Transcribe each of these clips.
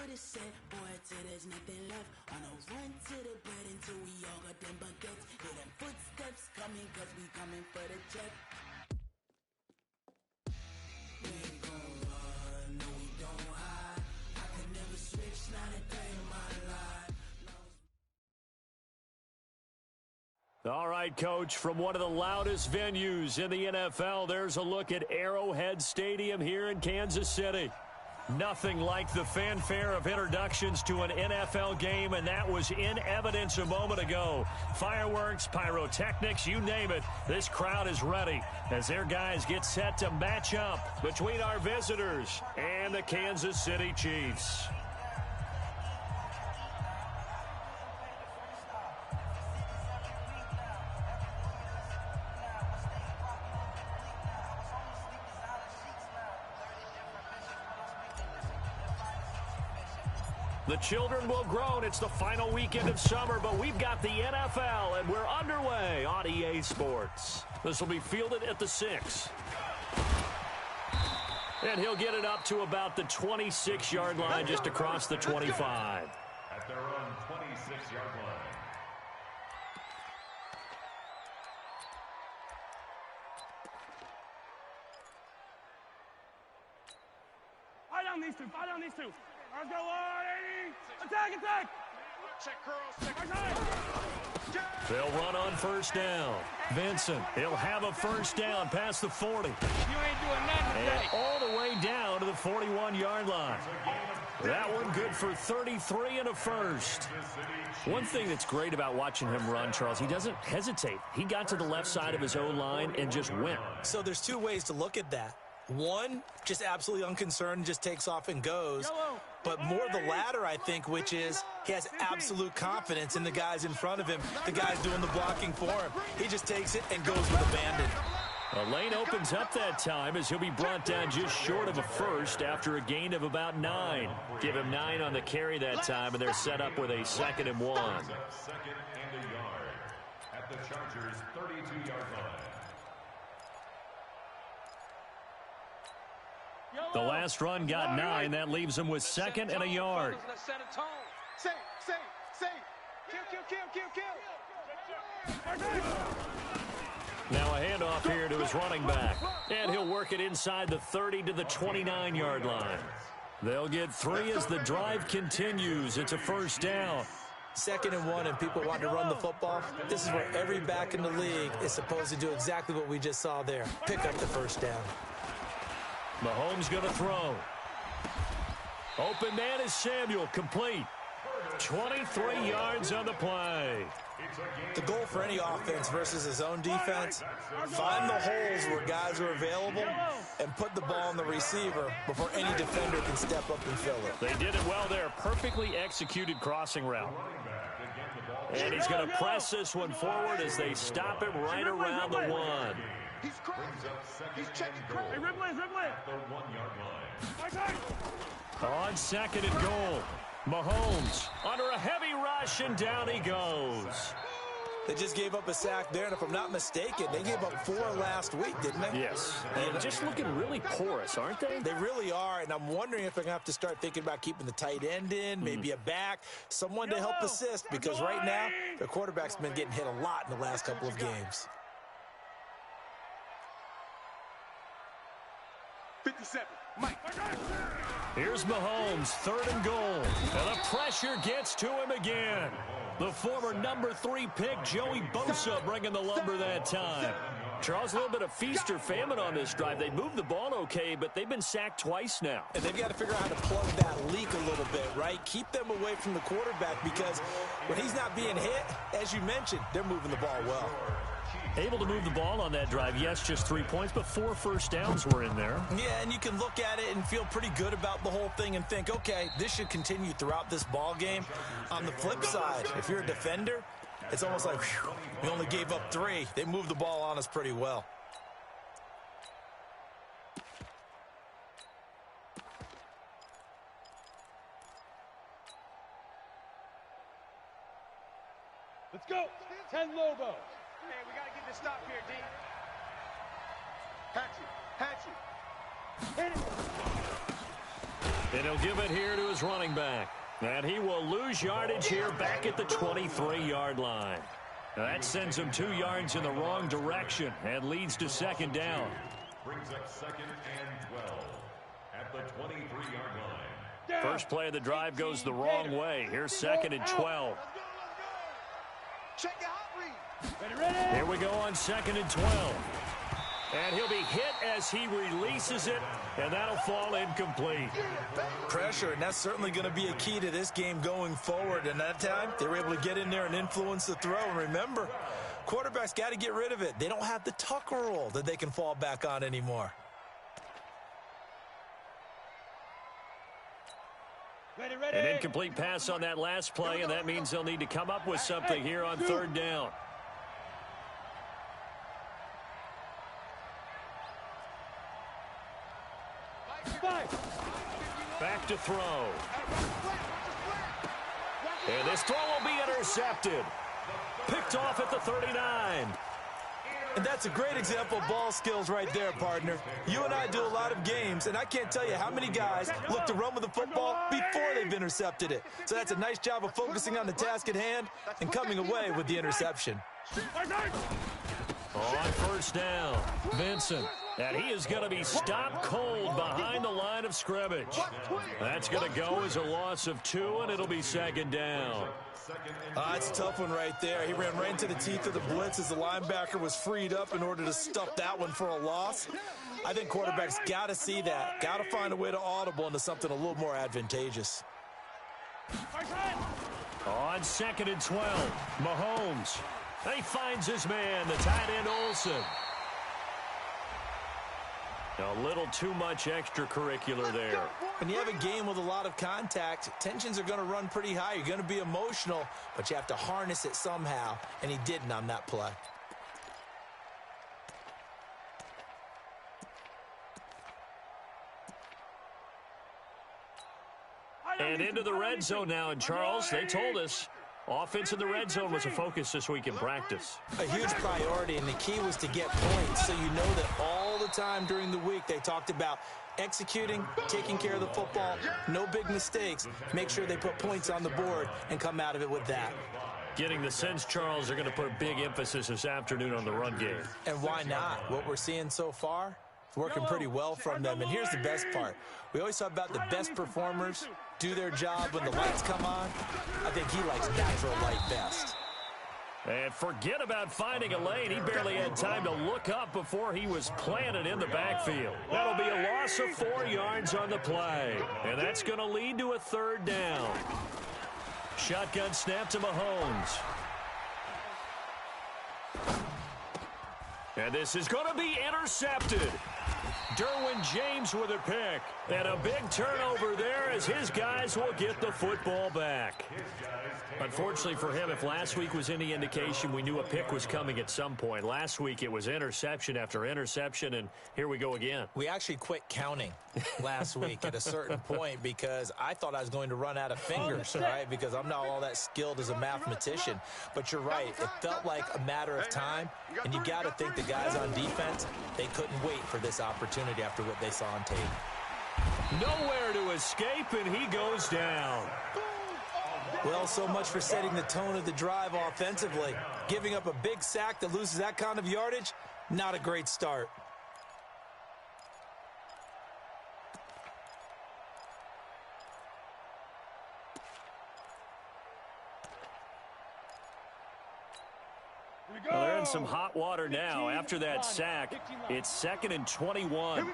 for the set, boy, till there's nothing left. On a run to the bed until we all got them baguettes. Hear them footsteps coming, cause we coming for the check. We ain't gon' run, no we don't hide. I could never switch, not a day in my life. All right, Coach, from one of the loudest venues in the NFL, there's a look at Arrowhead Stadium here in Kansas City. Nothing like the fanfare of introductions to an NFL game, and that was in evidence a moment ago. Fireworks, pyrotechnics, you name it. This crowd is ready as their guys get set to match up between our visitors and the Kansas City Chiefs. The children will groan. It's the final weekend of summer, but we've got the NFL, and we're underway on EA Sports. This will be fielded at the 6. And he'll get it up to about the 26-yard line, just across the 25. At their own 26-yard line. Fire down these two. Fire down these two. Let's go, 180. Attack, attack. Check curls. They'll run on first down. Vincent, he'll have a first down past the 40. You ain't doing nothing today. And all the way down to the 41-yard line. That one good for 33 and a first. One thing that's great about watching him run, Charles, he doesn't hesitate. He got to the left side of his O-line and just went. So there's two ways to look at that. One, just absolutely unconcerned, just takes off and goes. But more the latter, I think, which is he has absolute confidence in the guys in front of him, the guys doing the blocking for him. He just takes it and goes with abandon. The lane opens up that time as he'll be brought down just short of a first after a gain of about 9. Give him 9 on the carry that time, and they're set up with a 2nd and 1. 2nd and a yard at the Chargers' 32-yard line. The last run got 9. That leaves him with 2nd and a yard. Now a handoff here to his running back. And he'll work it inside the 30 to the 29-yard line. They'll get 3 as the drive continues. It's a first down. 2nd and 1, and people want to run the football. This is where every back in the league is supposed to do exactly what we just saw there. Pick up the first down. Mahomes going to throw. Open man is Samuel, complete. 23 yards on the play. The goal for any offense versus his own defense, find the holes where guys are available and put the ball on the receiver before any defender can step up and fill it. They did it well there. Perfectly executed crossing route. And he's going to press this one forward as they stop him right around the 1. He's checking. Hey, Ripley. The 1-yard line. On 2nd and goal. Mahomes under a heavy rush, and down he goes. They just gave up a sack there, and if I'm not mistaken, they gave up 4 last week, didn't they? Yes. And just looking really porous, aren't they? They really are, and I'm wondering if they're going to have to start thinking about keeping the tight end in, maybe a back, someone to help assist, because right now, their quarterback's been getting hit a lot in the last couple of games. 57. Mike. Here's Mahomes, 3rd and goal. And the pressure gets to him again. The former number 3 pick, Joey Bosa, bringing the lumber that time. Charles, a little bit of feast or famine on this drive. They moved the ball okay, but they've been sacked twice now. And they've got to figure out how to plug that leak a little bit, right? Keep them away from the quarterback, because when he's not being hit, as you mentioned, they're moving the ball well. Able to move the ball on that drive. Yes, just 3 points, but 4 first downs were in there. Yeah, and you can look at it and feel pretty good about the whole thing and think, okay, this should continue throughout this ball game. On the flip side, if you're a defender, it's almost like, whew, we only gave up 3. They moved the ball on us pretty well. Let's go. 10 Lobos. Hey, we got to get this stop here, D. Hatchet. He'll And he'll give it here to his running back. And he will lose yardage here back at the 23-yard line. Now that sends him 2 yards in the wrong direction and leads to second down. Brings up second and 12 at the 23-yard line. First play of the drive goes the wrong way. Here's second and 12. Check the hot read. Here we go on second and 12. And he'll be hit as he releases it, and that'll fall incomplete. Pressure, and that's certainly going to be a key to this game going forward. And that time, they were able to get in there and influence the throw. And remember, quarterbacks got to get rid of it. They don't have the Tucker rule that they can fall back on anymore. An incomplete pass on that last play, and that means they'll need to come up with something here on third down. Back to throw. And this throw will be intercepted. Picked off at the 39. And that's a great example of ball skills right there, partner. You and I do a lot of games, and I can't tell you how many guys look to run with the football before they've intercepted it. So that's a nice job of focusing on the task at hand and coming away with the interception. On first down, Vincent. And he is going to be stopped cold behind the line of scrimmage. That's going to go as a loss of 2, and it'll be second down. That's a tough one right there. He ran right into the teeth of the blitz as the linebacker was freed up in order to stuff that one for a loss. I think quarterbacks got to see that. Got to find a way to audible into something a little more advantageous. On second and 12, Mahomes. And he finds his man, the tight end Olsen. A little too much extracurricular there. When you have a game with a lot of contact, tensions are going to run pretty high. You're going to be emotional, but you have to harness it somehow, and he didn't on that play. And into the red zone now, and Charles, they told us offense in the red zone was a focus this week in practice. A huge priority, and the key was to get points, so you know that all the time during the week they talked about executing, taking care of the football, no big mistakes, make sure they put points on the board and come out of it with that. Getting the sense, Charles, they're going to put a big emphasis this afternoon on the run game. And why not? What we're seeing so far, it's working pretty well from them. And here's the best part. We always talk about the best performers do their job when the lights come on. I think he likes natural light best. And forget about finding a lane. He barely had time to look up before he was planted in the backfield. That'll be a loss of 4 yards on the play. And that's going to lead to a third down. Shotgun snap to Mahomes. And this is going to be intercepted. Derwin James with a pick. And a big turnover there as his guys will get the football back. Unfortunately for him, if last week was any indication, we knew a pick was coming at some point. Last week it was interception after interception, and here we go again. We actually quit counting last week at a certain point because I thought I was going to run out of fingers, right? Because I'm not all that skilled as a mathematician. But you're right. It felt like a matter of time, and you got to think the guys on defense, they couldn't wait for this opportunity after what they saw on tape. Nowhere to escape, and he goes down. Well, so much for setting the tone of the drive offensively. Giving up a big sack that loses that kind of yardage, not a great start. Well, they're in some hot water now. After that sack, it's second and 21.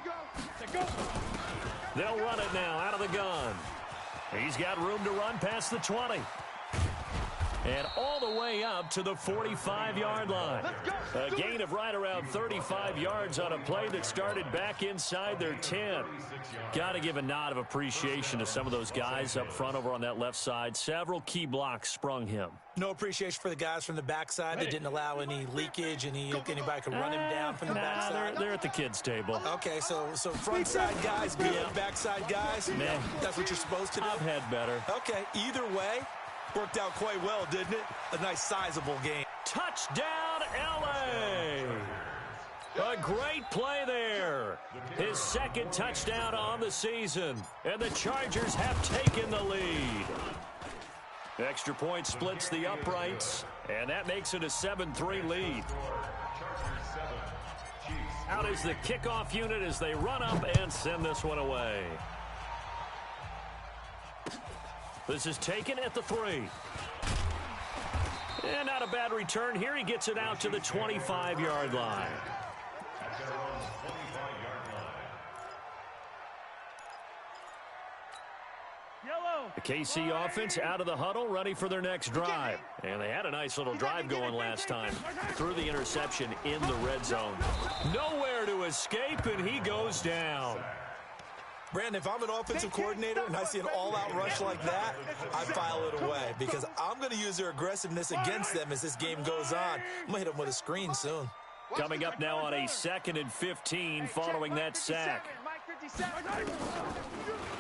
They'll run it now out of the gun. He's got room to run past the 20. And all the way up to the 45-yard line. A gain of right around 35 yards on a play that started back inside their 10. Got to give a nod of appreciation to some of those guys up front over on that left side. Several key blocks sprung him. No appreciation for the guys from the backside that didn't allow any leakage, anybody could run him down from the backside. They're at the kids' table. Okay, so front side guys good, backside guys, that's what you're supposed to do? I've had better. Okay, either way, worked out quite well, didn't it? A nice sizable game. Touchdown, L.A. A great play there. His second touchdown on the season. And the Chargers have taken the lead. Extra point splits the uprights. And that makes it a 7-3 lead. Out is the kickoff unit as they run up and send this one away. This is taken at the 3. And not a bad return here. He gets it out to the 25-yard line. The KC offense out of the huddle, ready for their next drive. And they had a nice little drive going last time. Threw the interception in the red zone. Nowhere to escape, and he goes down. Brandon, if I'm an offensive coordinator and I see an all-out rush like that, I file it away because I'm going to use their aggressiveness against them as this game goes on. I'm going to hit them with a screen soon. Coming up now on a 2nd and 15 following that sack.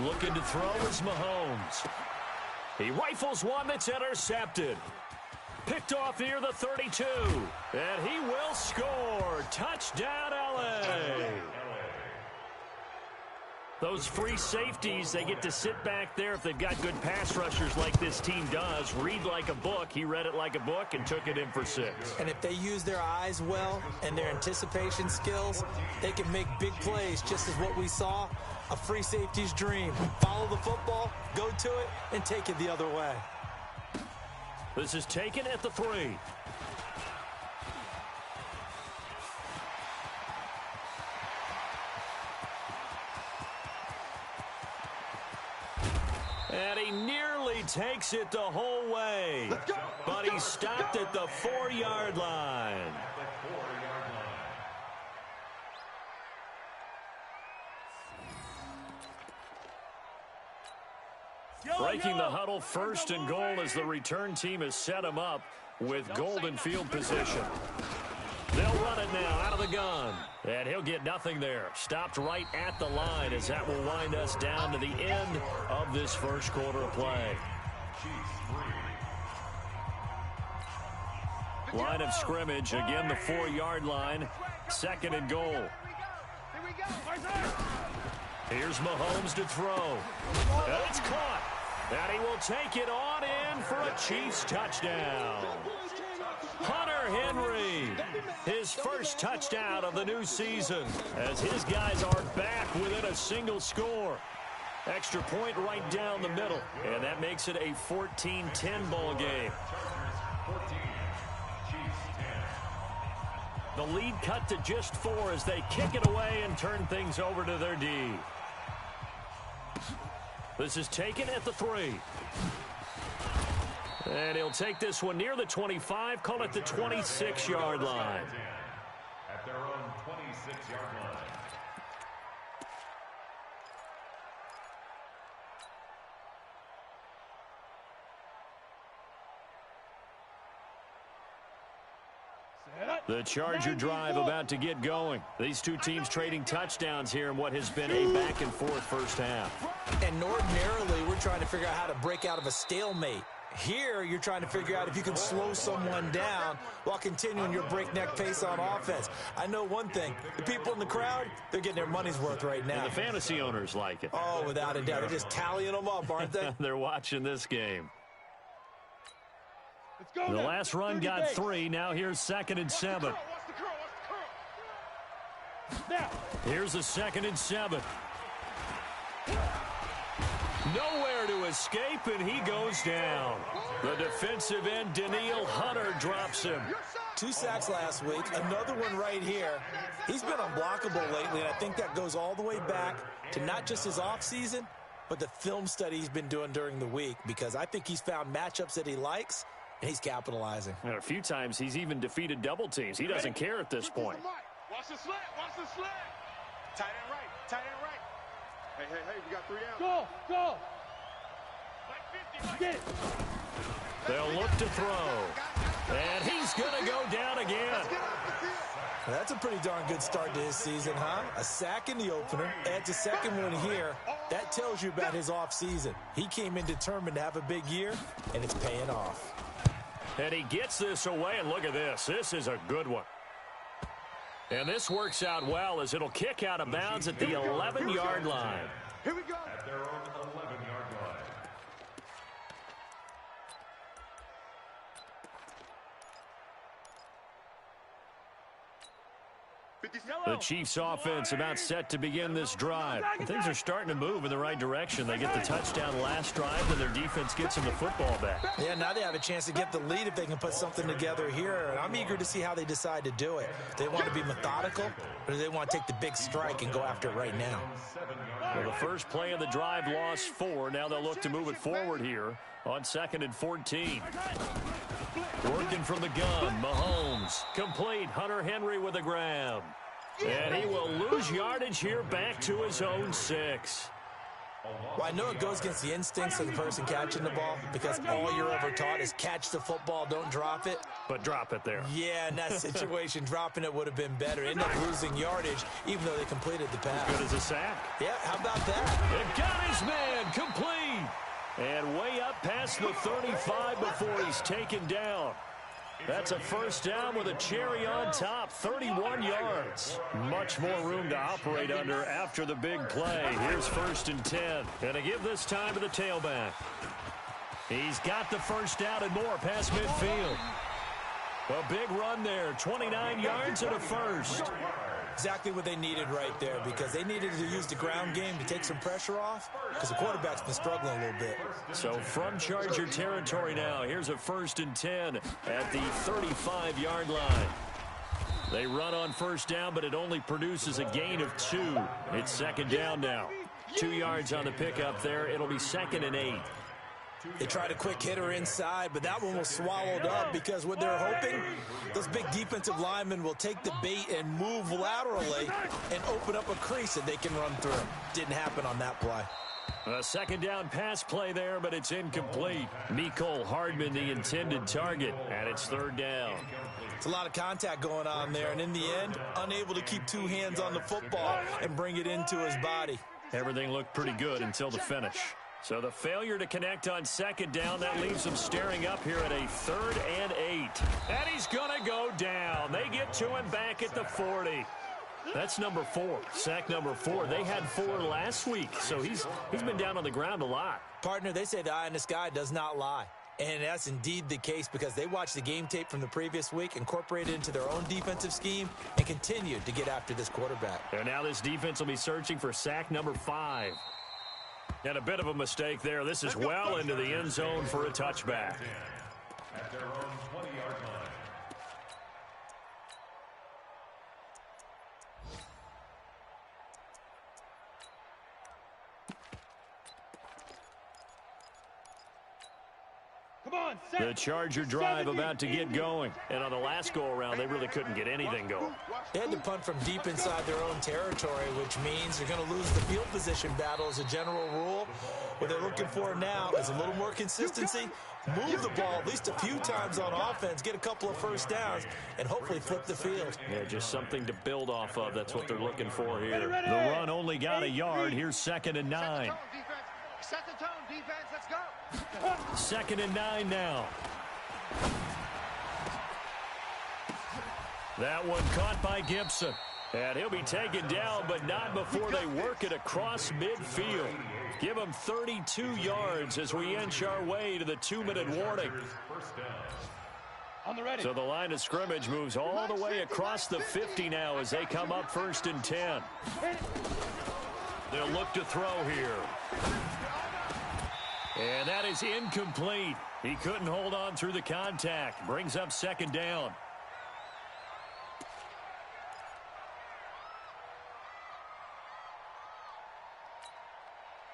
Looking to throw is Mahomes. He rifles one that's intercepted. Picked off near the 32. And he will score. Touchdown, L.A. Those free safeties, they get to sit back there if they've got good pass rushers like this team does. Read like a book. He read it like a book and took it in for 6. And if they use their eyes well and their anticipation skills, they can make big plays, just as what we saw. A free safety's dream. Follow the football, go to it, and take it the other way. This is taken at the 3. And he nearly takes it the whole way. But he stopped at the 4-yard line. Breaking the huddle, 1st and goal as the return team has set him up with golden field position. They'll run it now out of the gun. And he'll get nothing there. Stopped right at the line as that will wind us down to the end of this first quarter of play. Line of scrimmage, again the 4-yard line. 2nd and goal. Here's Mahomes to throw. And it's caught. And he will take it on in for a Chiefs touchdown. Hunter Henry, his first touchdown of the new season, as his guys are back within a single score. Extra point right down the middle, and that makes it a 14-10 ball game. The lead cut to just 4 as they kick it away and turn things over to their D. This is taken at the 3. And he'll take this one near the 25, call it the 26-yard line. At their own 26-yard line. The Charger drive about to get going. These two teams trading touchdowns here in what has been a back-and-forth first half. And ordinarily, we're trying to figure out how to break out of a stalemate. Here, you're trying to figure out if you can slow someone down while continuing your breakneck pace on offense. I know one thing. The people in the crowd, they're getting their money's worth right now. And the fantasy owners like it. Oh, without a doubt. They're just tallying them up, aren't they? They're watching this game. The last run got 3. Now here's 2nd and 7. Here's a 2nd and 7. Nowhere to escape, and he goes down. The defensive end, Danielle Hunter, drops him. 2 sacks last week, another one right here. He's been unblockable lately, and I think that goes all the way back to not just his offseason, but the film study he's been doing during the week, because I think he's found matchups that he likes, and he's capitalizing. And a few times he's even defeated double teams. He doesn't care at this point. Watch the slant, watch the slant. Tight end right, tight end right. Hey, we got 3 out. Go. Get it. They'll look to throw. And he's going to go down again. That's a pretty darn good start to his season, huh? A sack in the opener, adds a second one here. That tells you about his offseason. He came in determined to have a big year, and it's paying off. And he gets this away, and look at this. This is a good one. And this works out well as it'll kick out of bounds at the 11-yard line. Here we go. At their own 11-yard line. The Chiefs offense about set to begin this drive. And things are starting to move in the right direction. They get the touchdown last drive, and their defense gets them the football back. Yeah, now they have a chance to get the lead if they can put something together here. And I'm eager to see how they decide to do it. Do they want to be methodical, or do they want to take the big strike and go after it right now? Well, the first play of the drive lost 4. Now they'll look to move it forward here on 2nd and 14. Working from the gun, Mahomes. Complete, Hunter Henry with a grab. And he will lose yardage here back to his own 6. Well, I know it goes against the instincts of the person catching the ball because all you're ever taught is catch the football, don't drop it. But drop it there. Yeah, in that situation, dropping it would have been better. End up losing yardage even though they completed the pass. Good as a sack. Yeah, how about that? It got his man complete. And way up past the 35 before he's taken down. That's a first down with a cherry on top, 31 yards. Much more room to operate under after the big play. Here's 1st and 10. And to give this time to the tailback. He's got the first down and more past midfield. A big run there, 29 yards and a first. Exactly what they needed right there because they needed to use the ground game to take some pressure off because the quarterback's been struggling a little bit. So from Charger territory now, here's a 1st and 10 at the 35-yard line. They run on first down, but it only produces a gain of 2. It's 2nd down now. 2 yards on the pickup there. It'll be 2nd and 8. They tried a quick hitter inside, but that one was swallowed up because what they're hoping, those big defensive linemen will take the bait and move laterally and open up a crease that they can run through. Didn't happen on that play. A 2nd down pass play there, but it's incomplete. Mecole Hardman, the intended target, and it's 3rd down. It's a lot of contact going on there, and in the end, unable to keep 2 hands on the football and bring it into his body. Everything looked pretty good until the finish. So the failure to connect on 2nd down, that leaves them staring up here at a 3rd and 8. And he's going to go down. They get to him back at the 40. That's number 4, sack number 4. They had 4 last week, so he's been down on the ground a lot. Partner, they say the eye in the sky does not lie. And that's indeed the case because they watched the game tape from the previous week, incorporated it into their own defensive scheme, and continued to get after this quarterback. And now this defense will be searching for sack number 5. And a bit of a mistake there. This is well into the end zone for a touchback. At their own 20-yard line. Come on, The Charger drive about to get going. And on the last go-around, they really couldn't get anything going. They had to punt from deep inside their own territory, which means they're going to lose the field position battle as a general rule. What they're looking for now is a little more consistency, move the ball at least a few times on offense, get a couple of first downs, and hopefully flip the field. Yeah, just something to build off of. That's what they're looking for here. The run only got a yard. Here's 2nd and 9. Set the tone, defense. Let's go. 2nd and 9 now. That one caught by Gibson. And he'll be taken down, but not before they work it across midfield. Give him 32 yards as we inch our way to the 2-minute warning. So the line of scrimmage moves all the way across the 50 now as they come up 1st and 10. They'll look to throw here. And that is incomplete. He couldn't hold on through the contact. Brings up 2nd down.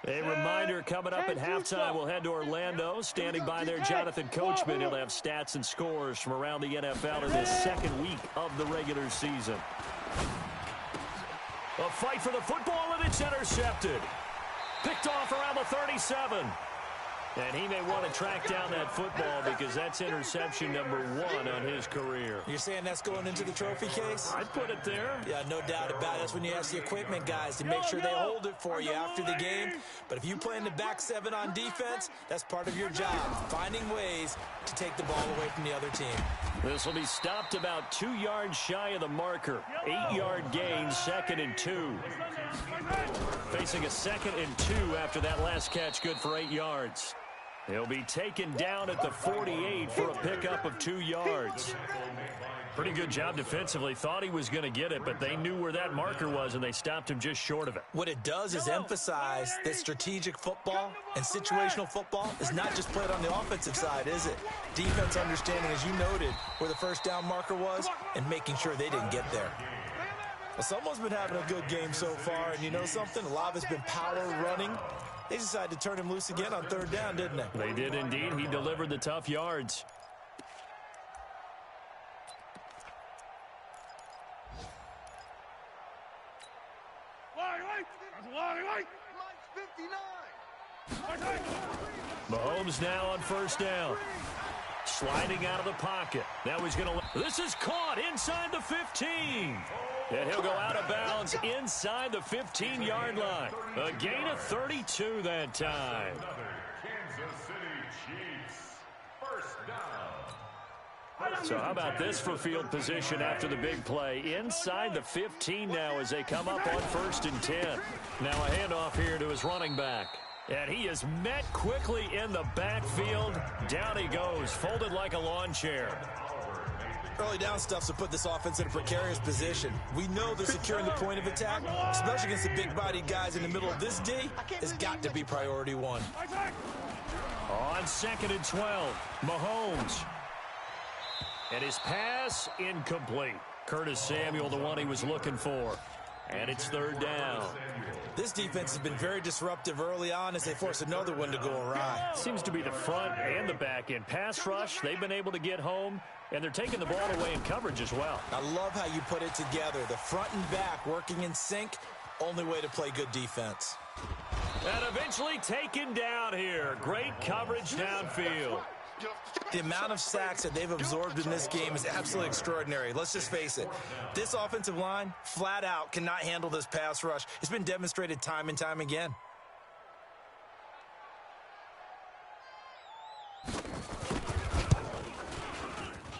A reminder coming up at halftime. We'll head to Orlando. Standing by there, Jonathan Coachman. He'll have stats and scores from around the NFL in this 2nd week of the regular season. A fight for the football, and it's intercepted. Picked off around the 37. And he may want to track down that football because that's interception number 1 on his career. You're saying that's going into the trophy case? I'd put it there. Yeah, no doubt about it. That's when you ask the equipment guys to make sure they hold it for you after the game. But if you play in the back 7 on defense, that's part of your job, finding ways to take the ball away from the other team. This will be stopped about 2 yards shy of the marker. 8-yard gain, 2nd and 2. Facing a 2nd and 2 after that last catch, good for 8 yards. He'll be taken down at the 48 for a pickup of 2 yards. Pretty good job defensively. Thought he was going to get it, but they knew where that marker was, and they stopped him just short of it. What it does is emphasize that strategic football and situational football is not just played on the offensive side, is it? Defense understanding, as you noted, where the first down marker was and making sure they didn't get there. Well, someone's been having a good game so far, and you know something? A lot of it's been power running. They decided to turn him loose again on 3rd down, didn't they? They did indeed. He delivered the tough yards. Mahomes now on 1st down. Sliding out of the pocket. Now he's going to... This is caught inside the 15. And he'll go out of bounds inside the 15-yard line. A gain of 32 that time. Kansas City Chiefs. 1st down. So how about this for field position after the big play? Inside the 15 now as they come up on 1st and 10. Now a handoff here to his running back. And he is met quickly in the backfield. Down he goes, folded like a lawn chair. Early down stuff to put this offense in a precarious position. We know that securing the point of attack, especially against the big-bodied guys in the middle of this D, has got to be priority 1. On 2nd and 12, Mahomes. And his pass incomplete. Curtis Samuel, the one he was looking for. And it's 3rd down. This defense has been very disruptive early on as they force another one to go awry. Seems to be the front and the back end. Pass rush, they've been able to get home, and they're taking the ball away in coverage as well. I love how you put it together. The front and back working in sync, only way to play good defense. And eventually taken down here. Great coverage downfield. The amount of sacks that they've absorbed in this game is absolutely extraordinary. Let's just face it. This offensive line, flat out, cannot handle this pass rush. It's been demonstrated time and time again.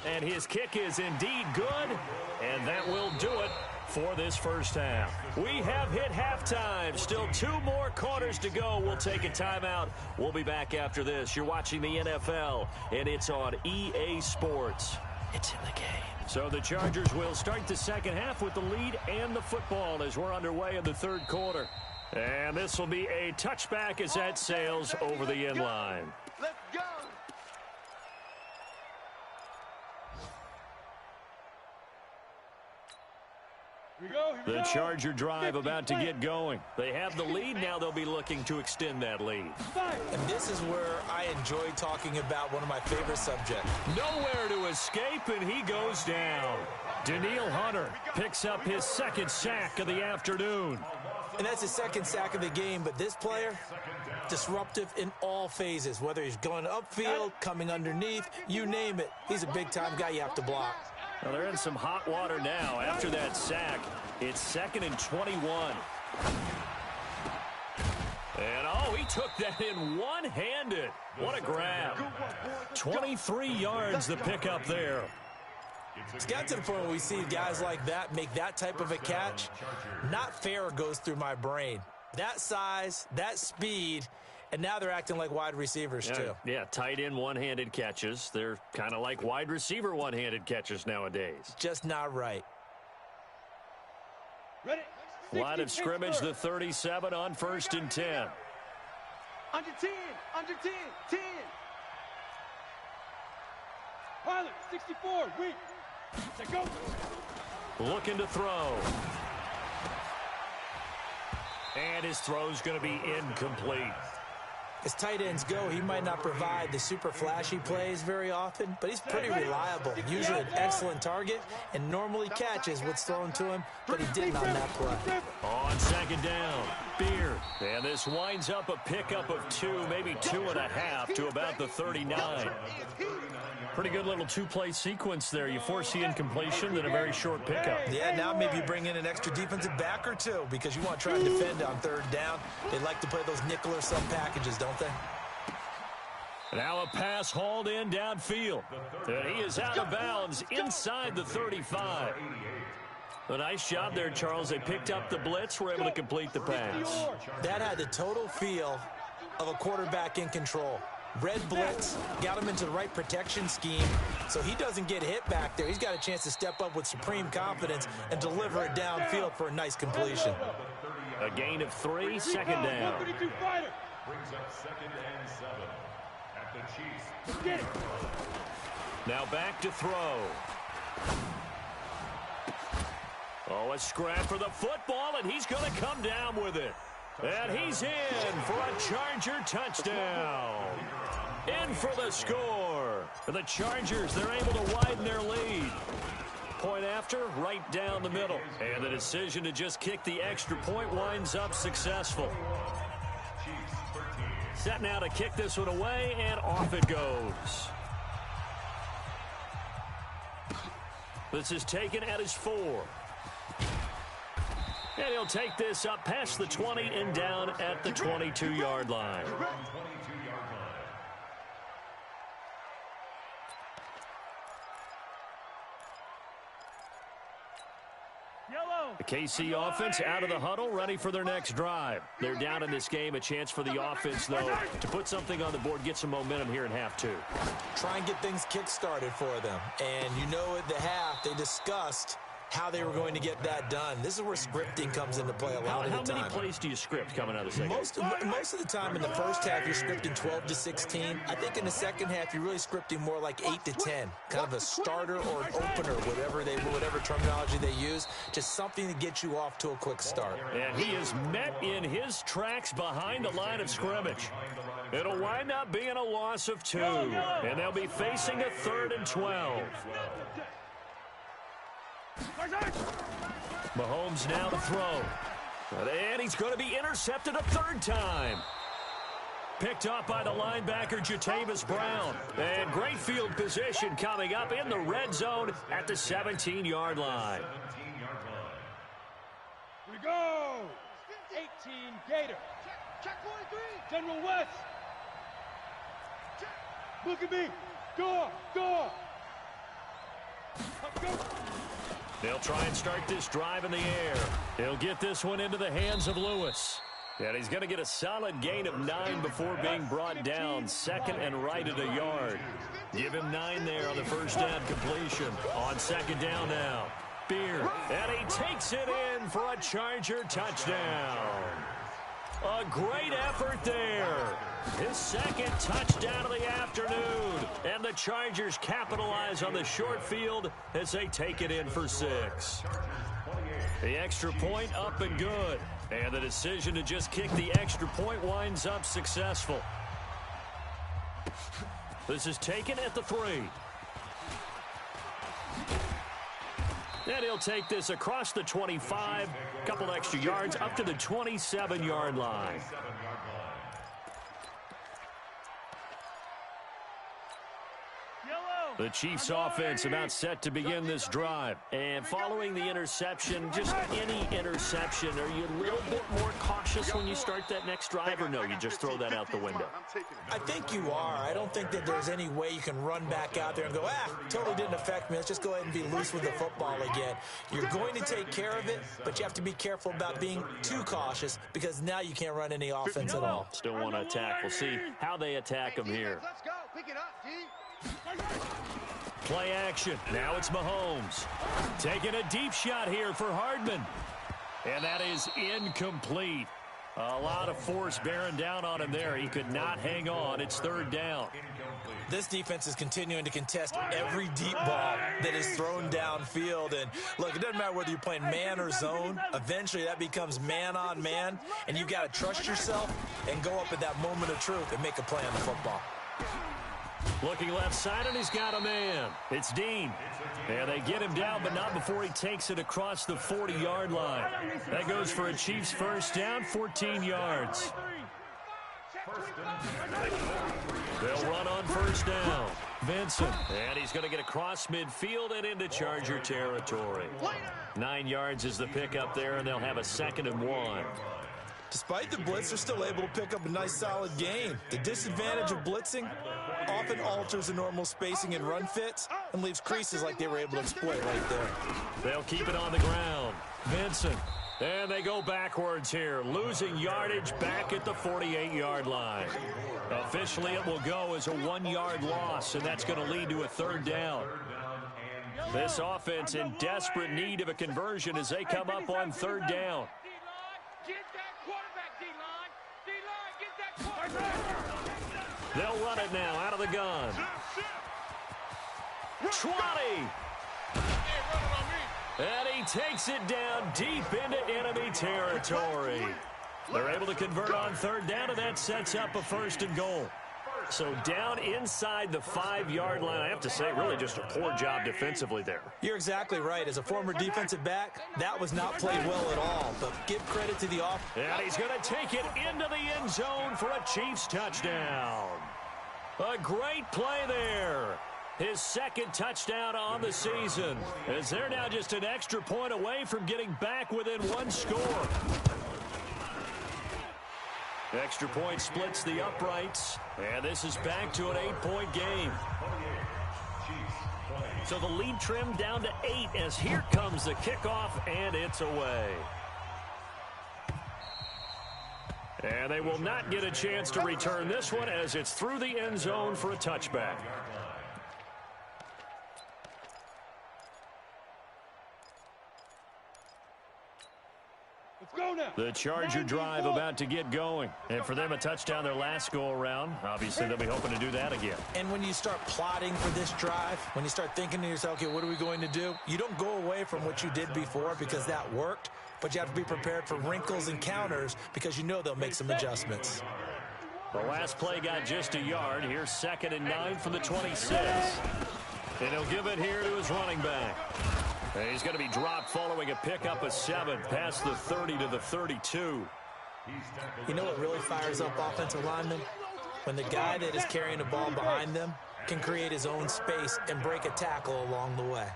And his kick is indeed good, and that will do it for this 1st half. We have hit halftime. Still 2 more quarters to go. We'll take a timeout. We'll be back after this. You're watching the NFL, and it's on EA Sports. It's in the game. So the Chargers will start the 2nd half with the lead and the football as we're underway in the 3rd quarter. And this will be a touchback as that sails over the end line. Let's go. The Charger drive about to get going. They have the lead. Now they'll be looking to extend that lead. And this is where I enjoy talking about one of my favorite subjects. Nowhere to escape, and he goes down. Danielle Hunter picks up his 2nd sack of the afternoon. And that's his 2nd sack of the game, but this player, disruptive in all phases, whether he's going upfield, coming underneath, you name it. He's a big-time guy you have to block. Well, they're in some hot water now. After that sack, it's 2nd and 21. And, oh, he took that in one-handed. What a grab. 23 yards the pickup there. It's got to the point where we see guys like that make that type of a catch. Not fair goes through my brain. That size, that speed, and now they're acting like wide receivers, too. Yeah, tight end one-handed catches. They're kind of like wide receiver one-handed catches nowadays. Just not right. Ready? Line of scrimmage, the 37 on 1st and 10. Under 10, under 10, 10. Pilot, 64, weak. Say go. Looking to throw. And his throw's going to be incomplete. As tight ends go, he might not provide the super flashy plays very often, but he's pretty reliable. Usually an excellent target and normally catches what's thrown to him, but he didn't on that play. On second down, Beard. And this winds up a pickup of 2, maybe 2.5 to about the 39. Pretty good little two-play sequence there. You force the incompletion, then a very short pickup. Yeah, now maybe bring in an extra defensive back or two because you want to try and defend on third down. They like to play those nickel or sub packages, don't they? Now a pass hauled in downfield. And he is out of bounds inside the 35. A nice job there, Charles. They picked up the blitz, were able to complete the pass. That had the total feel of a quarterback in control. Red blitz, got him into the right protection scheme, so he doesn't get hit back there. He's got a chance to step up with supreme confidence and deliver it downfield for a nice completion. A gain of 3, second down. Brings up 2nd and 7 at the Chiefs. Now back to throw. Oh, a scrap for the football, and he's going to come down with it. And he's in for a Charger touchdown. In for the score. For the Chargers, they're able to widen their lead. Point after, right down the middle. And the decision to just kick the extra point winds up successful. Set now to kick this one away, and off it goes. This is taken at his 4. And he'll take this up past the 20 and down at the 22-yard line. The KC offense out of the huddle, ready for their next drive. They're down in this game. A chance for the offense, though, to put something on the board, get some momentum here in half 2. Try and get things kick-started for them. And you know at the half, they discussed how they were going to get that done. This is where scripting comes into play a lot of the time. How many plays do you script coming out of the second? Most of the time in the first half, you're scripting 12 to 16. I think in the second half, you're really scripting more like 8 to 10. Kind of a starter or an opener, whatever terminology they use. Just something to get you off to a quick start. And he is met in his tracks behind the line of scrimmage. It'll wind up being a loss of 2. And they'll be facing a 3rd and 12. Mahomes now to throw. And he's going to be intercepted a 3rd time. Picked up by the linebacker, Jatavis Brown. And great field position coming up in the red zone at the 17-yard line. We go! 18 Gator. Check 43. General West. Look at me. Go. Go. They'll try and start this drive in the air. He'll get this one into the hands of Lewis. And he's going to get a solid gain of 9 before being brought down. 2nd and right at a yard. Give him 9 there on the first down completion. On 2nd down now. Beard. And he takes it in for a Charger touchdown. A great effort there. His 2nd touchdown of the afternoon. And the Chargers capitalize on the short field as they take it in for 6. The extra point up and good. And the decision to just kick the extra point winds up successful. This is taken at the 3. And he'll take this across the 25, couple extra yards, up to the 27-yard line. The Chiefs offense about set to begin this drive. And following the interception, just any interception, are you a little bit more cautious when you start that next drive, or no, you just throw that out the window? I think you are. I don't think that there's any way you can run back out there and go, totally didn't affect me. Let's just go ahead and be loose with the football again. You're going to take care of it, but you have to be careful about being too cautious because now you can't run any offense at all. Still want to attack. We'll see how they attack him here. Let's go. Pick it up, D. Play action. Now it's Mahomes. Taking a deep shot here for Hardman. And that is incomplete. A lot of force bearing down on him there. He could not hang on. It's 3rd down. This defense is continuing to contest every deep ball that is thrown downfield. And, look, it doesn't matter whether you're playing man or zone. Eventually, that becomes man-on-man, and you've got to trust yourself and go up at that moment of truth and make a play on the football. Looking left side, and he's got a man. It's Dean. And they get him down, but not before he takes it across the 40-yard line. That goes for a Chiefs first down, 14 yards. They'll run on first down. Vincent, and he's going to get across midfield and into Charger territory. 9 yards is the pickup there, and they'll have a 2nd and 1. Despite the blitz, they're still able to pick up a nice, solid gain. The disadvantage of blitzing often alters the normal spacing and run fits and leaves creases like they were able to exploit right there. They'll keep it on the ground. Vincent, and they go backwards here, losing yardage back at the 48-yard line. Officially, it will go as a 1-yard loss, and that's going to lead to a 3rd down. This offense in desperate need of a conversion as they come up on 3rd down. They'll run it now out of the gun. 20. And he takes it down deep into enemy territory. They're able to convert on 3rd down, and that sets up a 1st and goal. So down inside the 5-yard line. I have to say, really just a poor job defensively there. You're exactly right. As a former defensive back, that was not played well at all. But give credit to the offense. And he's going to take it into the end zone for a Chiefs touchdown. A great play there. His 2nd touchdown on the season, as they're now just an extra point away from getting back within 1 score. Extra point splits the uprights, and this is back to an 8-point game. So the lead trimmed down to 8 as here comes the kickoff, and it's away. And they will not get a chance to return this one as it's through the end zone for a touchback. The Charger drive about to get going. And for them, a touchdown their last go-around. Obviously, they'll be hoping to do that again. And when you start plotting for this drive, when you start thinking to yourself, okay, what are we going to do? You don't go away from what you did before because that worked, but you have to be prepared for wrinkles and counters because you know they'll make some adjustments. The last play got just a yard. Here's 2nd and 9 from the 26. And he'll give it here to his running back. And he's going to be dropped following a pickup of 7 past the 30 to the 32. You know what really fires up offensive linemen? When the guy that is carrying the ball behind them can create his own space and break a tackle along the way.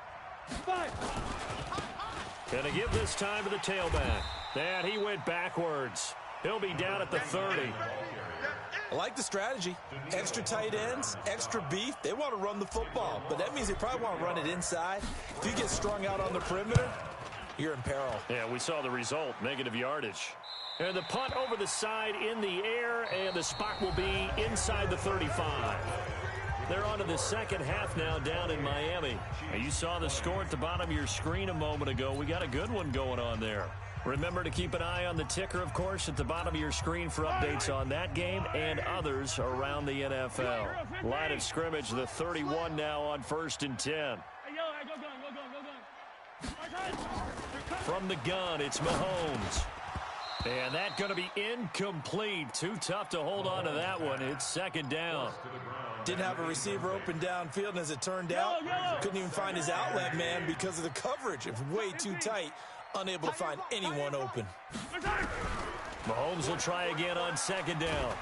Going to give this time to the tailback. And he went backwards. He'll be down at the 30. I like the strategy. Extra tight ends, extra beef. They want to run the football, but that means they probably want to run it inside. If you get strung out on the perimeter, you're in peril. Yeah, we saw the result, negative yardage. And the punt over the side in the air, and the spot will be inside the 35. They're on to the second half now down in Miami. And you saw the score at the bottom of your screen a moment ago. We got a good one going on there. Remember to keep an eye on the ticker, of course, at the bottom of your screen for updates on that game and others around the NFL. Line of scrimmage, the 31 now on 1st and 10. From the gun, it's Mahomes. And that's going to be incomplete. Too tough to hold on to that one. It's 2nd down. Didn't have a receiver open downfield, and as it turned out, couldn't even find his outlet man because of the coverage. It was way too tight. Unable to find anyone open. Mahomes will try again on 2nd down.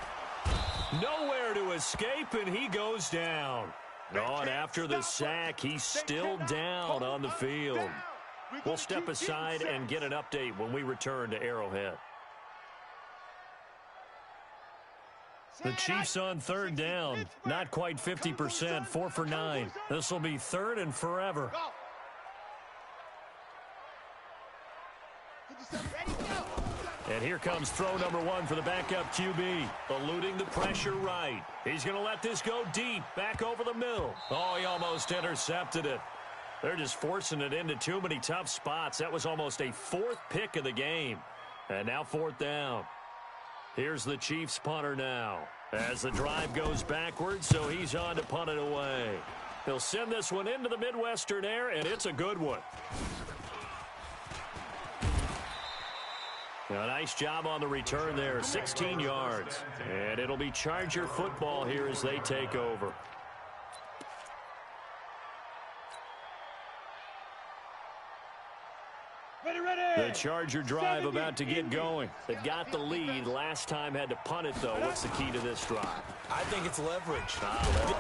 Nowhere to escape, and he goes down. On after the sack, he's still down on the field. We'll step aside and get an update when we return to Arrowhead. The Chiefs on 3rd down. Not quite 50%, 4 for 9. This will be 3rd and forever. And here comes throw number 1 for the backup QB. Eluding the pressure right. He's going to let this go deep. Back over the middle. Oh, he almost intercepted it. They're just forcing it into too many tough spots. That was almost a 4th pick of the game. And now 4th down. Here's the Chiefs punter now. As the drive goes backwards, so he's on to punt it away. He'll send this one into the Midwestern air, and it's a good one. A nice job on the return there, 16 yards. And it'll be Charger football here as they take over. The Charger drive about to get going. They've got the lead. Last time had to punt it, though. What's the key to this drive? I think it's leverage.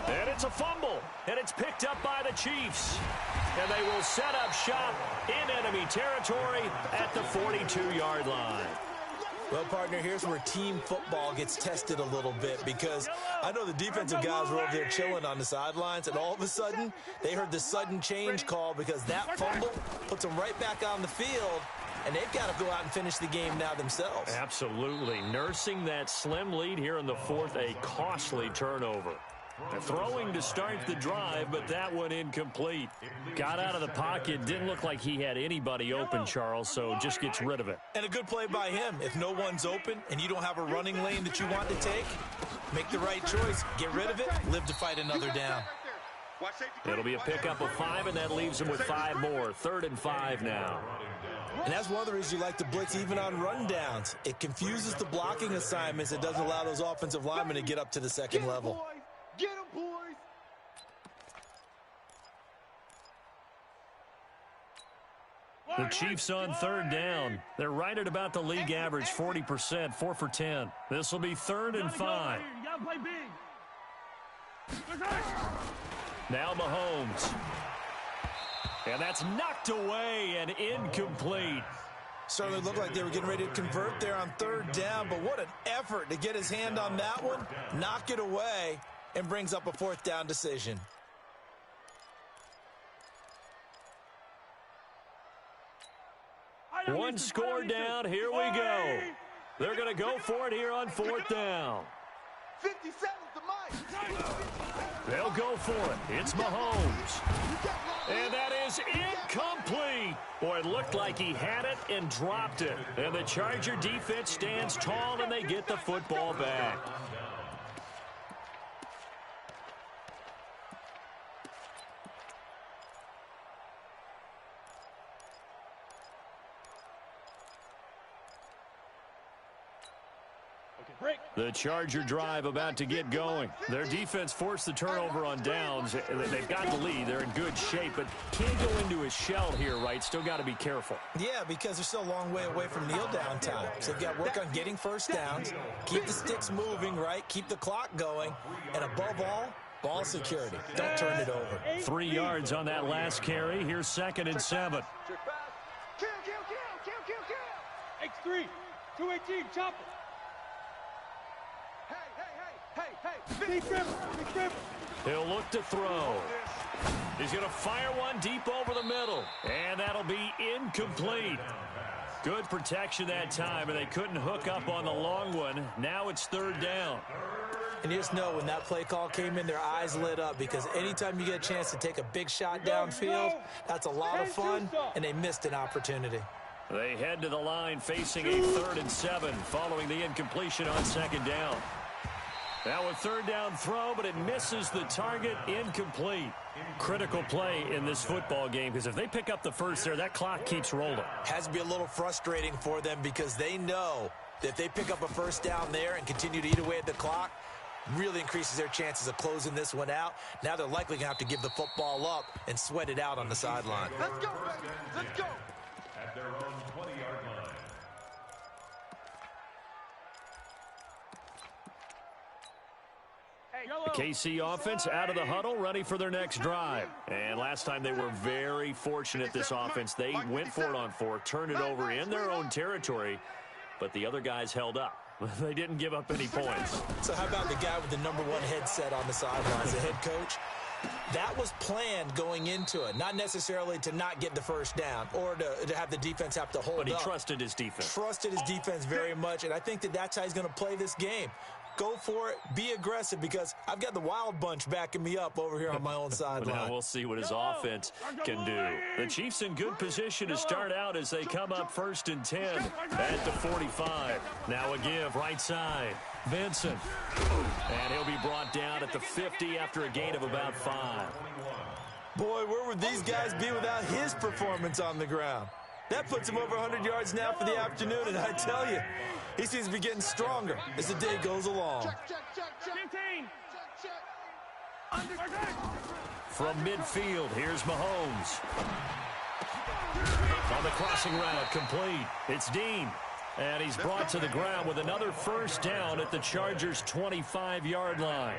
And it's a fumble. And it's picked up by the Chiefs. And they will set up shop in enemy territory at the 42-yard line. Well, partner, here's where team football gets tested a little bit, because I know the defensive guys were over there chilling on the sidelines, and all of a sudden, they heard the sudden change call because that fumble puts them right back on the field, and they've got to go out and finish the game now themselves. Absolutely. Nursing that slim lead here in the fourth, a costly turnover. Throwing to start the drive, but that one incomplete. Got out of the pocket, didn't look like he had anybody open, Charles, so just gets rid of it. And a good play by him. If no one's open and you don't have a running lane that you want to take, make the right choice. Get rid of it, live to fight another down. It'll be a pickup of 5, and that leaves him with 5 more. 3rd and 5 now. And that's one of the reasons you like to blitz even on rundowns. It confuses the blocking assignments. It doesn't allow those offensive linemen to get up to the second level. Get him, boys! The Chiefs on 3rd down. They're right at about the league average, 40%, 4 for 10. This will be 3rd and 5. You gotta play big. Now Mahomes. And that's knocked away and incomplete. Certainly looked like they were getting ready to convert there on 3rd down, but what an effort to get his hand on that one, knock it away, and brings up a 4th down decision. One score down. Here we go. They're going to go for it here on 4th down. 50 seconds to Mike. They'll go for it. It's Mahomes. And that is incomplete. Boy, it looked like he had it and dropped it. And the Charger defense stands tall, and they get the football back. The Charger drive about to get going. Their defense forced the turnover on downs. They've got the lead. They're in good shape, but can't go into a shell here, right? Still got to be careful. Yeah, because they're still a long way away from kneel down time. So they've got to work on getting first downs, keep the sticks moving, right? Keep the clock going, and above all, ball security. Don't turn it over. 3 yards on that last carry. Here's 2nd and 7. Kill. X3, 218, chopper. Hey. Big trip. He'll look to throw. He's going to fire one deep over the middle, and that'll be incomplete. Good protection that time, and they couldn't hook up on the long one. Now it's 3rd down. And you just know when that play call came in, their eyes lit up, because anytime you get a chance to take a big shot downfield, that's a lot of fun, and they missed an opportunity. They head to the line facing a 3rd and 7 following the incompletion on 2nd down. Now a 3rd down throw, but it misses the target, incomplete. Critical play in this football game, because if they pick up the first there, that clock keeps rolling. Has to be a little frustrating for them, because they know that if they pick up a first down there and continue to eat away at the clock, really increases their chances of closing this one out. Now they're likely going to have to give the football up and sweat it out on the sideline. Let's go, baby. Let's go. At their own 20-yard line. The KC offense out of the huddle, ready for their next drive. And last time they were very fortunate, this offense. They went for it on 4, turned it over in their own territory, but the other guys held up. They didn't give up any points. So how about the guy with the #1 headset on the sidelines, the head coach? That was planned going into it, not necessarily to not get the first down or to have the defense have to hold up. But he trusted his defense. Trusted his defense very much, and I think that that's how he's going to play this game. go for it, be aggressive, because I've got the wild bunch backing me up over here on my own sideline. Now we'll see what his offense can do. The Chiefs in good position to start out as they come up 1st and 10 at the 45. Now a give right side. Vincent. And he'll be brought down at the 50 after a gain of about 5. Boy, where would these guys be without his performance on the ground? That puts him over 100 yards now for the afternoon, and I tell you, he seems to be getting stronger as the day goes along. From midfield, here's Mahomes. On the crossing route, complete. It's Dean. And he's brought to the ground with another first down at the Chargers' 25-yard line.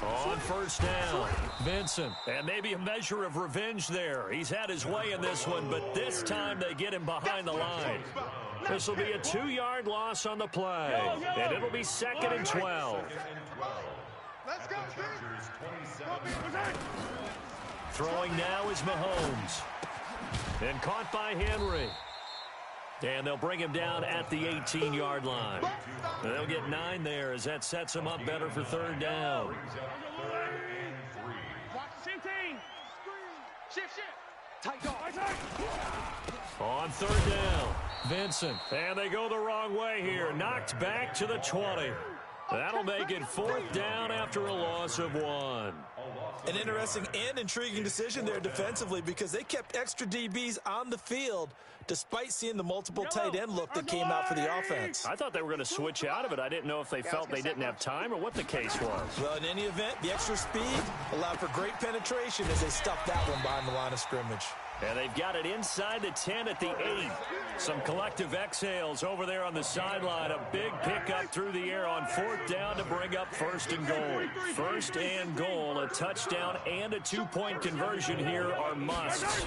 On first down, Vincent. And maybe a measure of revenge there. He's had his way in this one, but this time they get him behind the line. This will be a 2-yard loss on the play. And it'll be 2nd and 12. Let's go, Throwing now is Mahomes. And caught by Henry. And they'll bring him down at the 18-yard line. And they'll get 9 there as that sets him up better for 3rd down. On 3rd down, Vincent. And they go the wrong way here. Knocked back to the 20. That'll make it 4th down after a loss of 1. An interesting and intriguing decision there defensively, because they kept extra DBs on the field despite seeing the multiple tight end look that came out for the offense. I thought they were going to switch out of it. I didn't know if they felt they didn't have time or what the case was. Well, in any event, the extra speed allowed for great penetration as they stuffed that one behind the line of scrimmage. And they've got it inside the 10 at the 8. Some collective exhales over there on the sideline. A big pickup through the air on 4th down to bring up 1st and goal. 1st and goal, a touchdown and a 2-point conversion here are musts.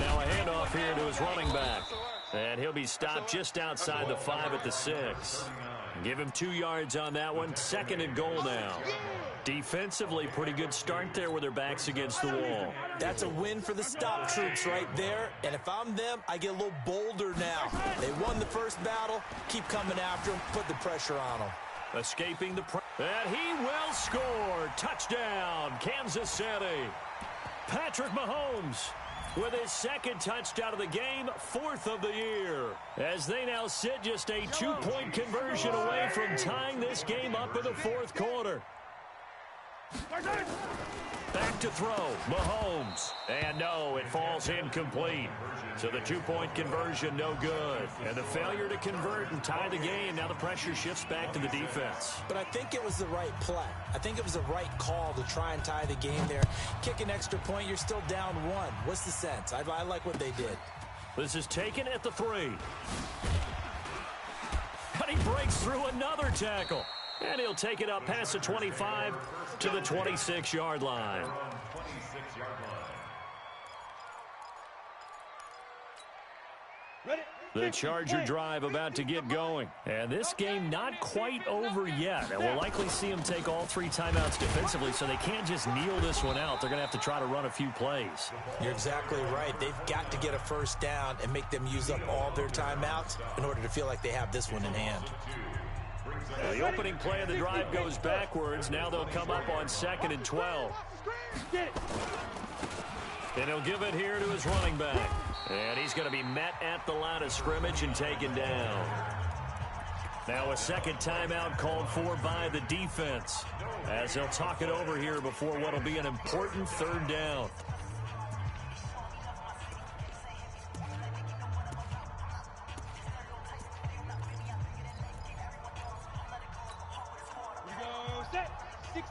Now a handoff here to his running back. And he'll be stopped just outside the 5 at the 6. Give him 2 yards on that one. 2nd and goal now. Defensively, pretty good start there with their backs against the wall. That's a win for the stop troops right there. And if I'm them, I get a little bolder now. They won the first battle. Keep coming after them. Put the pressure on them. Escaping the pressure. And he will score. Touchdown, Kansas City. Patrick Mahomes with his 2nd touchdown of the game, 4th of the year. As they now sit just a 2-point conversion away from tying this game up in the 4th quarter. Back to throw, Mahomes. And no, it falls incomplete. So the 2-point conversion, no good. And the failure to convert and tie the game, now the pressure shifts back to the defense. But I think it was the right play. I think it was the right call to try and tie the game there. Kick an extra point, you're still down 1. What's the sense? I like what they did. This is taken at the 3. And he breaks through another tackle. And he'll take it up past the 25 to the 26-yard line. The Charger drive about to get going. And this game not quite over yet. And we'll likely see them take all 3 timeouts defensively, so they can't just kneel this one out. They're going to have to try to run a few plays. You're exactly right. They've got to get a first down and make them use up all their timeouts in order to feel like they have this one in hand. The opening play of the drive goes backwards. Now they'll come up on 2nd and 12. And he'll give it here to his running back. And he's going to be met at the line of scrimmage and taken down. Now a 2nd timeout called for by the defense, as they'll talk it over here before what will be an important 3rd down.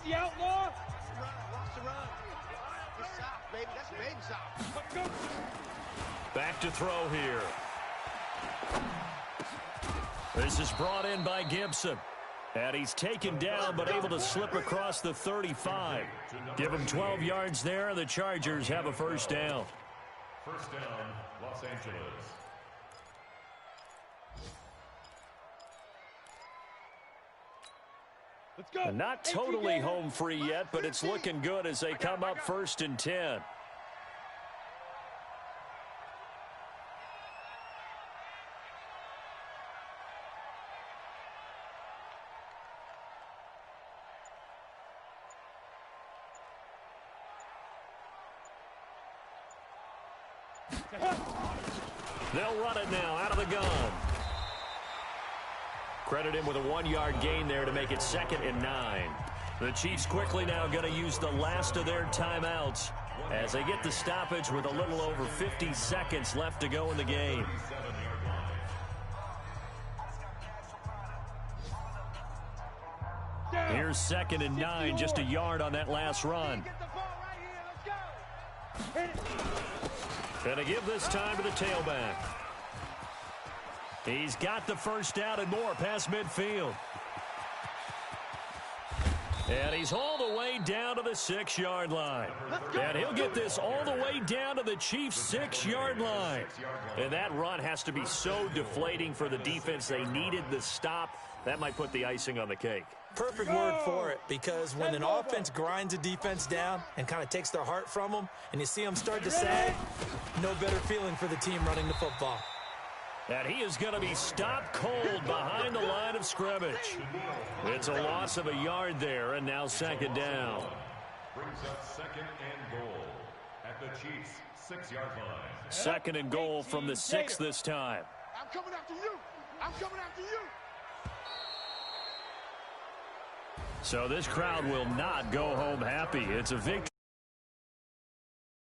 The outlaw. Watch the run. That's south, baby. That's baby south. Back to throw here. This is brought in by Gibson. And he's taken down but able to slip across the 35. Give him 12 yards there. The Chargers have a first down. First down, Los Angeles. Let's go. And not totally home free yet, but it's looking good as they come up 1st and 10. They'll run it now out of the gun. Credit him with a 1-yard gain there to make it 2nd and 9. The Chiefs quickly now going to use the last of their timeouts as they get the stoppage with a little over 50 seconds left to go in the game. Here's 2nd and 9, just a yard on that last run. And to give this time to the tailback. He's got the first down and more past midfield. And he's all the way down to the 6-yard line. And he'll get this all the way down to the Chiefs' 6-yard line. And that run has to be so deflating for the defense. They needed the stop. That might put the icing on the cake. Perfect word for it, because when an offense grinds a defense down and kind of takes their heart from them, and you see them start to sag, no better feeling for the team running the football. And he is going to be stopped cold behind the line of scrimmage. It's a loss of a yard there, and now 2nd down. Brings up 2nd and goal at the Chiefs' 6-yard line. 2nd and goal from the 6 this time. I'm coming after you. I'm coming after you. So this crowd will not go home happy. It's a victory.